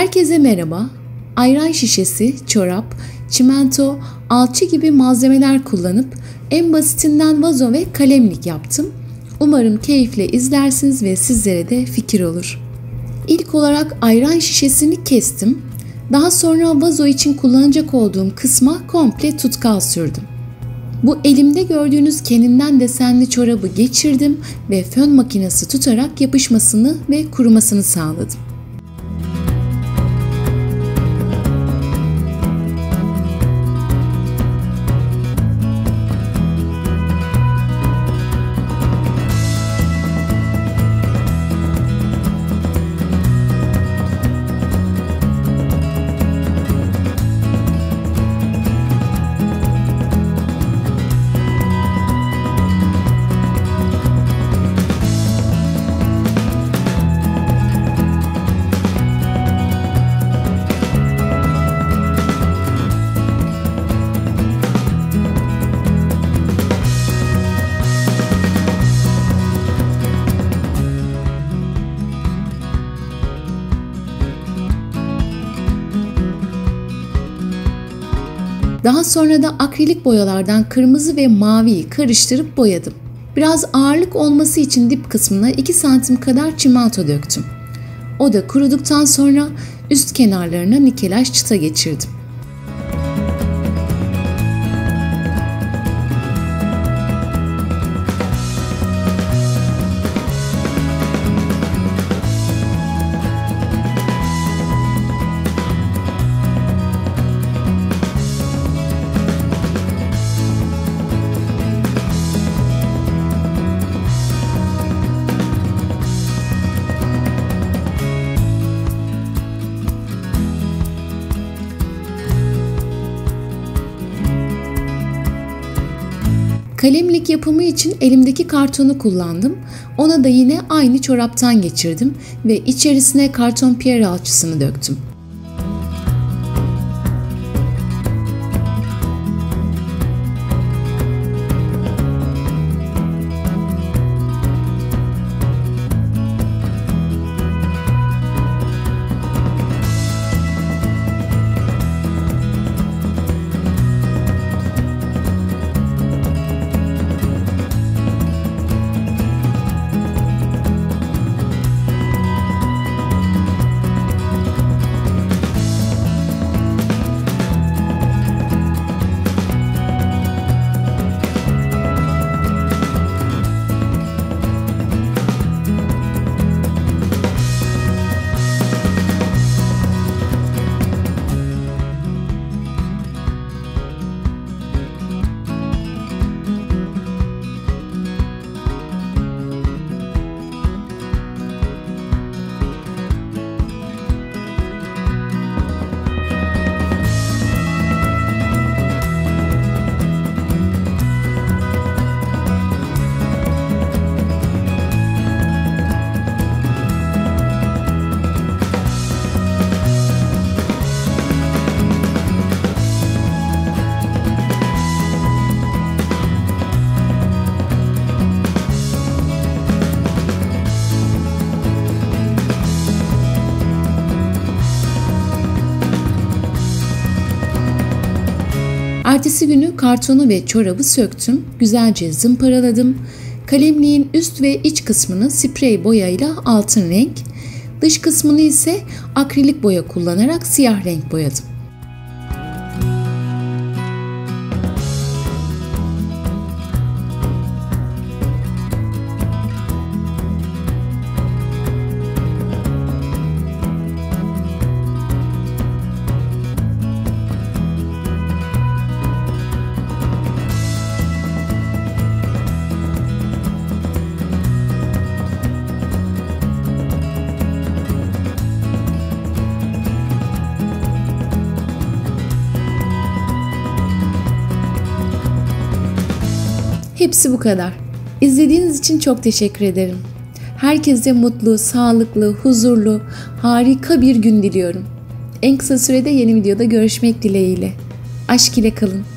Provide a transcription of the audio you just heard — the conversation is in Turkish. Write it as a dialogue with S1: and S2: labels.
S1: Herkese merhaba. Ayran şişesi, çorap, çimento, alçı gibi malzemeler kullanıp en basitinden vazo ve kalemlik yaptım. Umarım keyifle izlersiniz ve sizlere de fikir olur. İlk olarak ayran şişesini kestim. Daha sonra vazo için kullanacak olduğum kısma komple tutkal sürdüm. Bu elimde gördüğünüz kendinden desenli çorabı geçirdim ve fön makinesi tutarak yapışmasını ve kurumasını sağladım. Daha sonra da akrilik boyalardan kırmızı ve maviyi karıştırıp boyadım. Biraz ağırlık olması için dip kısmına 2 santim kadar çimento döktüm. O da kuruduktan sonra üst kenarlarına nikelaj çıta geçirdim. Kalemlik yapımı için elimdeki kartonu kullandım. Ona da yine aynı çoraptan geçirdim ve içerisine karton piyer alçısını döktüm. Ertesi günü kartonu ve çorabı söktüm, güzelce zımparaladım. Kalemliğin üst ve iç kısmını sprey boyayla altın renk, dış kısmını ise akrilik boya kullanarak siyah renk boyadım. Hepsi bu kadar. İzlediğiniz için çok teşekkür ederim. Herkese mutlu, sağlıklı, huzurlu, harika bir gün diliyorum. En kısa sürede yeni videoda görüşmek dileğiyle. Aşk ile kalın.